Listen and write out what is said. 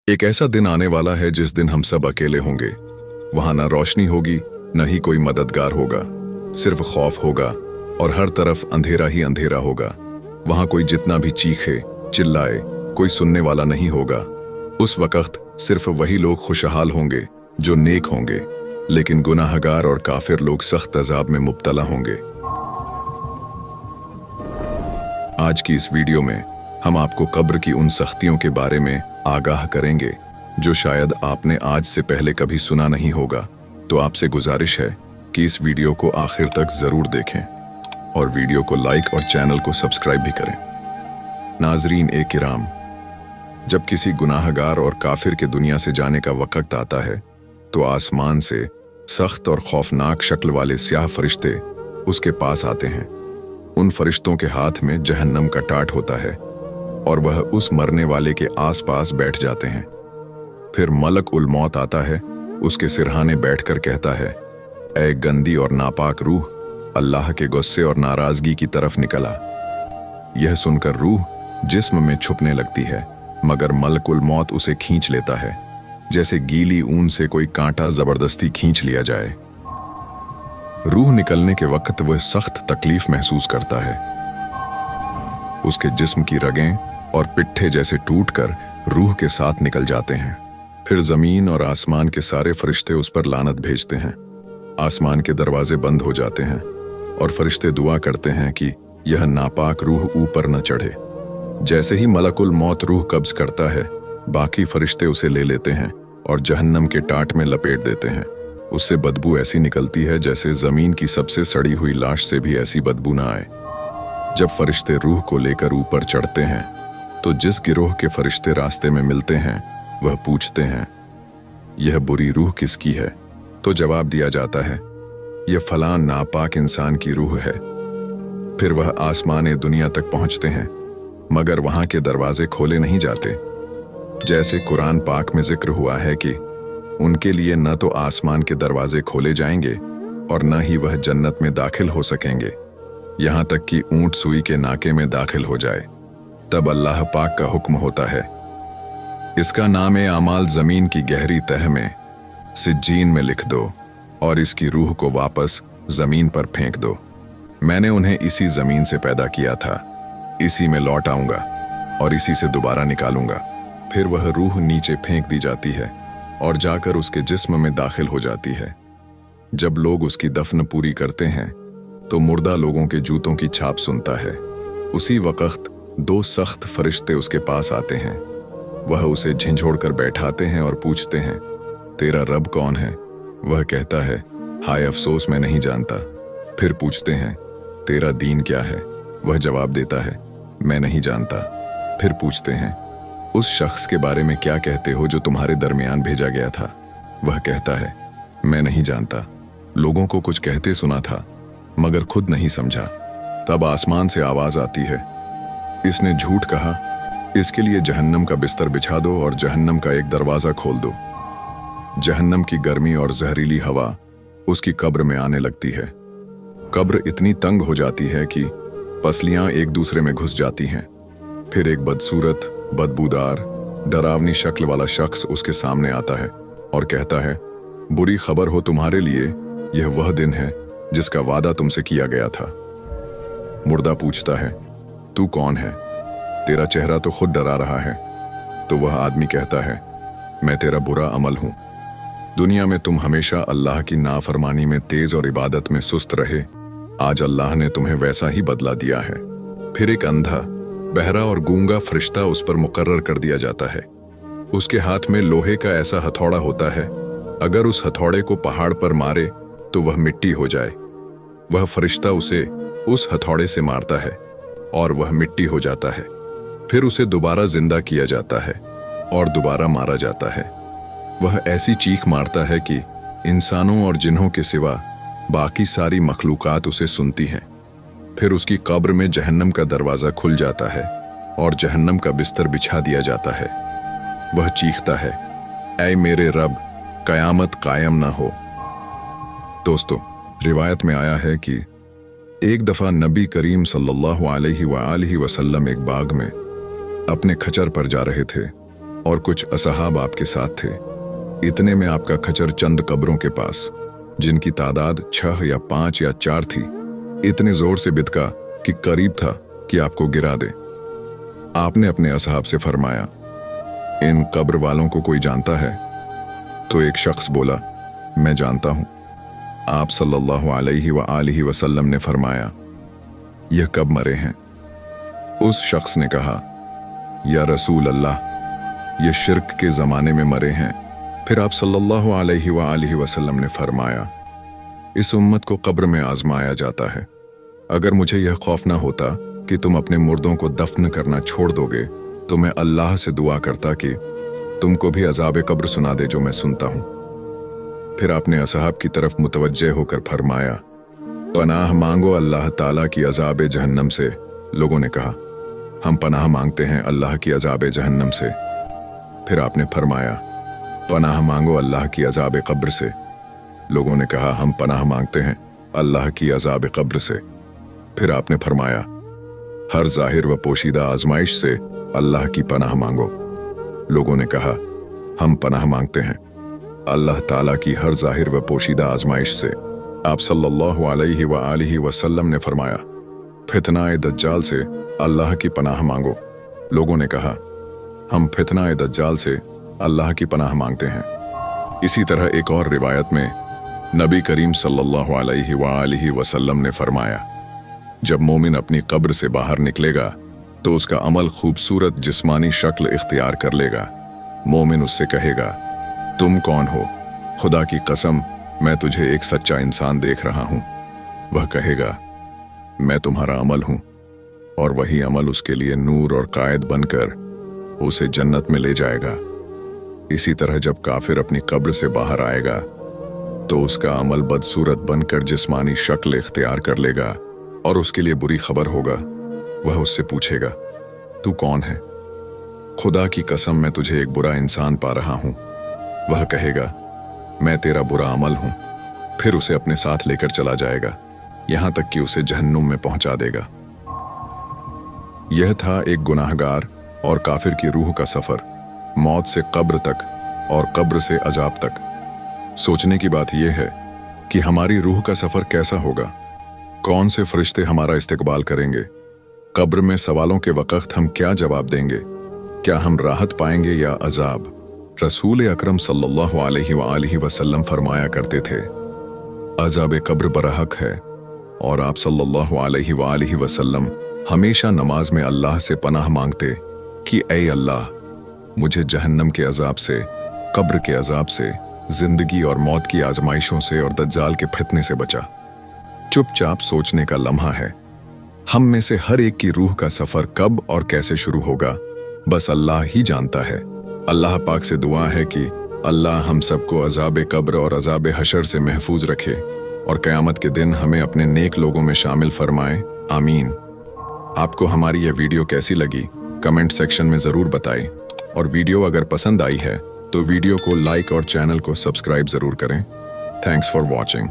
एक ऐसा दिन आने वाला है जिस दिन हम सब अकेले होंगे। वहां ना रोशनी होगी, न ही कोई मददगार होगा। सिर्फ खौफ होगा और हर तरफ अंधेरा ही अंधेरा होगा। वहां कोई जितना भी चीखे चिल्लाए, कोई सुनने वाला नहीं होगा। उस वक्त सिर्फ वही लोग खुशहाल होंगे जो नेक होंगे, लेकिन गुनाहगार और काफिर लोग सख्त अजाब में मुब्तला होंगे। आज की इस वीडियो में हम आपको कब्र की उन सख्तियों के बारे में आगाह करेंगे जो शायद आपने आज से पहले कभी सुना नहीं होगा। तो आपसे गुजारिश है कि इस वीडियो को आखिर तक जरूर देखें और वीडियो को लाइक और चैनल को सब्सक्राइब भी करें। नाजरीन ए किराम, जब किसी गुनाहगार और काफिर के दुनिया से जाने का वक्त आता है तो आसमान से सख्त और खौफनाक शक्ल वाले स्याह फरिश्ते उसके पास आते हैं। उन फरिश्तों के हाथ में जहन्नम का टाट होता है और वह उस मरने वाले के आसपास बैठ जाते हैं। फिर मलक उल मौत आता है, उसके सिरहाने बैठकर कहता है, ऐ गंदी और नापाक रूह, अल्लाह के गुस्से और नाराजगी की तरफ निकला। यह सुनकर रूह जिस्म में छुपने लगती है, मगर मलक उल मौत उसे खींच लेता है, जैसे गीली ऊन से कोई कांटा जबरदस्ती खींच लिया जाए। रूह निकलने के वक्त वह सख्त तकलीफ महसूस करता है। उसके जिस्म की रगें और पिट्ठे जैसे टूटकर रूह के साथ निकल जाते हैं। फिर जमीन और आसमान के सारे फरिश्ते उस पर लानत भेजते हैं। आसमान के दरवाजे बंद हो जाते हैं और फरिश्ते दुआ करते हैं कि यह नापाक रूह ऊपर न चढ़े। जैसे ही मलकुल मौत रूह कब्ज करता है, बाकी फरिश्ते उसे ले लेते हैं और जहन्नम के टाट में लपेट देते हैं। उससे बदबू ऐसी निकलती है जैसे जमीन की सबसे सड़ी हुई लाश से भी ऐसी बदबू ना आए। जब फरिश्ते रूह को लेकर ऊपर चढ़ते हैं तो जिस गिरोह के फरिश्ते रास्ते में मिलते हैं वह पूछते हैं, यह बुरी रूह किसकी है? तो जवाब दिया जाता है, यह फलां नापाक इंसान की रूह है। फिर वह आसमाने दुनिया तक पहुंचते हैं, मगर वहां के दरवाजे खोले नहीं जाते। जैसे कुरान पाक में जिक्र हुआ है कि उनके लिए न तो आसमान के दरवाजे खोले जाएंगे और न ही वह जन्नत में दाखिल हो सकेंगे, यहां तक कि ऊंट सुई के नाके में दाखिल हो जाए। तब अल्लाह पाक का हुक्म होता है, इसका नाम आमाल जमीन की गहरी तह में सिज्जीन में लिख दो और इसकी रूह को वापस जमीन पर फेंक दो। मैंने उन्हें इसी जमीन से पैदा किया था, इसी में लौट आऊंगा और इसी से दोबारा निकालूंगा। फिर वह रूह नीचे फेंक दी जाती है और जाकर उसके जिस्म में दाखिल हो जाती है। जब लोग उसकी दफन पूरी करते हैं तो मुर्दा लोगों के जूतों की छाप सुनता है। उसी वक्त दो सख्त फरिश्ते उसके पास आते हैं। वह उसे झिंझोड़ कर बैठाते हैं और पूछते हैं, तेरा रब कौन है? वह कहता है, हाय अफसोस, मैं नहीं जानता। फिर पूछते हैं, तेरा दीन क्या है? वह जवाब देता है, मैं नहीं जानता। फिर पूछते हैं, उस शख्स के बारे में क्या कहते हो जो तुम्हारे दरमियान भेजा गया था? वह कहता है, मैं नहीं जानता, लोगों को कुछ कहते सुना था मगर खुद नहीं समझा। तब आसमान से आवाज आती है, इसने झूठ कहा, इसके लिए जहन्नम का बिस्तर बिछा दो और जहन्नम का एक दरवाजा खोल दो। जहन्नम की गर्मी और जहरीली हवा उसकी कब्र में आने लगती है। कब्र इतनी तंग हो जाती है कि पसलियां एक दूसरे में घुस जाती हैं। फिर एक बदसूरत, बदबूदार, डरावनी शक्ल वाला शख्स उसके सामने आता है और कहता है, बुरी खबर हो तुम्हारे लिए, यह वह दिन है जिसका वादा तुमसे किया गया था। मुर्दा पूछता है, तू कौन है? तेरा चेहरा तो खुद डरा रहा है। तो वह आदमी कहता है, मैं तेरा बुरा अमल हूं। दुनिया में तुम हमेशा अल्लाह की नाफरमानी में तेज और इबादत में सुस्त रहे। आज अल्लाह ने तुम्हें वैसा ही बदला दिया है। फिर एक अंधा, बहरा और गूंगा फरिश्ता उस पर मुकर्रर कर दिया जाता है। उसके हाथ में लोहे का ऐसा हथौड़ा होता है, अगर उस हथौड़े को पहाड़ पर मारे तो वह मिट्टी हो जाए। वह फरिश्ता उसे उस हथौड़े से मारता है और वह मिट्टी हो जाता है। फिर उसे दोबारा जिंदा किया जाता है और दोबारा मारा जाता है। वह ऐसी चीख मारता है कि इंसानों और जिन्हों के सिवा बाकी सारी मखलूकात उसे सुनती हैं। फिर उसकी कब्र में जहन्नम का दरवाजा खुल जाता है और जहन्नम का बिस्तर बिछा दिया जाता है। वह चीखता है, ऐ मेरे रब, कयामत कायम ना हो। दोस्तों, रिवायत में आया है कि एक दफा नबी करीम सल्लल्लाहु अलैहि वसल्लम एक बाग में अपने खच्चर पर जा रहे थे। और कुछ असहाब आपके साथ थे। इतने में आपका खच्चर चंद कब्रों के पास, जिनकी तादाद 6 या 5 या 4 थी, इतने जोर से बिदका कि करीब था कि आपको गिरा दे। आपने अपने असहाब से फरमाया, इन कब्र वालों को कोई जानता है? तो एक शख्स बोला, मैं जानता हूं। आप सल्लल्लाहु अलैहि वसल्लम ने फरमाया, यह कब मरे हैं? उस शख्स ने कहा, या रसूल अल्लाह, ये शिर्क के ज़माने में मरे हैं। फिर आप सल्लल्लाहु अलैहि वसल्लम ने फरमाया, इस उम्मत को कब्र में आजमाया जाता है। अगर मुझे यह खौफ ना होता कि तुम अपने मुर्दों को दफन करना छोड़ दोगे, तो मैं अल्लाह से दुआ करता कि तुमको भी अजाब कब्र सुना दे जो मैं सुनता हूं। फिर आपने असहाब की तरफ मुतवज्जे होकर फरमाया, पनाह मांगो अल्लाह ताला की अजाब जहन्नम से। लोगों ने कहा, हम पनाह मांगते हैं अल्लाह की अजाब जहन्नम से। फिर आपने फरमाया, पनाह मांगो अल्लाह की अजाब कब्र से। लोगों ने कहा, हम पनाह मांगते हैं अल्लाह की अजाब कब्र से। फिर आपने फरमाया, हर जाहिर व पोशीदा आजमाइश से अल्लाह की पनाह मांगो। लोगों ने कहा, हम पनाह मांगते हैं अल्लाह ताला की हर जाहिर व पोशीदा आजमाइश से। आप सल्लल्लाहु अलैहि वसल्लम ने फरमाया, फितनाए दज्जाल से अल्लाह की पनाह मांगो। लोगों ने कहा, हम फितनाए दज्जाल से अल्लाह की पनाह मांगते हैं। इसी तरह एक और रिवायत में नबी करीम सल्लल्लाहु अलैहि वसल्लम ने फरमाया, जब मोमिन अपनी कब्र से बाहर निकलेगा तो उसका अमल खूबसूरत जिस्मानी शक्ल इख्तियार कर लेगा। मोमिन उससे कहेगा, तुम कौन हो? खुदा की कसम, मैं तुझे एक सच्चा इंसान देख रहा हूं। वह कहेगा, मैं तुम्हारा अमल हूं, और वही अमल उसके लिए नूर और कायद बनकर उसे जन्नत में ले जाएगा। इसी तरह जब काफिर अपनी कब्र से बाहर आएगा तो उसका अमल बदसूरत बनकर जिस्मानी शक्ल इख्तियार कर लेगा और उसके लिए बुरी खबर होगा। वह उससे पूछेगा, तू कौन है? खुदा की कसम, मैं तुझे एक बुरा इंसान पा रहा हूं। वह कहेगा, मैं तेरा बुरा अमल हूं। फिर उसे अपने साथ लेकर चला जाएगा, यहां तक कि उसे जहन्नुम में पहुंचा देगा। यह था एक गुनाहगार और काफिर की रूह का सफर, मौत से कब्र तक और कब्र से अजाब तक। सोचने की बात यह है कि हमारी रूह का सफर कैसा होगा? कौन से फरिश्ते हमारा इस्तकबाल करेंगे? कब्र में सवालों के वक्त हम क्या जवाब देंगे? क्या हम राहत पाएंगे या अजाब? रसूल अकरम सल्लल्लाहु अलैहि वसल्लम फरमाया करते थे, अजाब कब्र बरहक है। और आप सल्लल्लाहु अलैहि वसल्लम हमेशा नमाज में अल्लाह से पनाह मांगते कि ऐ अल्लाह, मुझे जहन्नम के अजाब से, कब्र के अजाब से, जिंदगी और मौत की आजमाइशों से और दज्जाल के फितने से बचा। चुपचाप सोचने का लम्हा है, हम में से हर एक की रूह का सफर कब और कैसे शुरू होगा, बस अल्लाह ही जानता है। अल्लाह पाक से दुआ है कि अल्लाह हम सबको अजाब कब्र और अजाब हशर से महफूज रखे और क़यामत के दिन हमें अपने नेक लोगों में शामिल फरमाए। आमीन। आपको हमारी यह वीडियो कैसी लगी कमेंट सेक्शन में ज़रूर बताएं, और वीडियो अगर पसंद आई है तो वीडियो को लाइक और चैनल को सब्सक्राइब ज़रूर करें। Thanks for watching.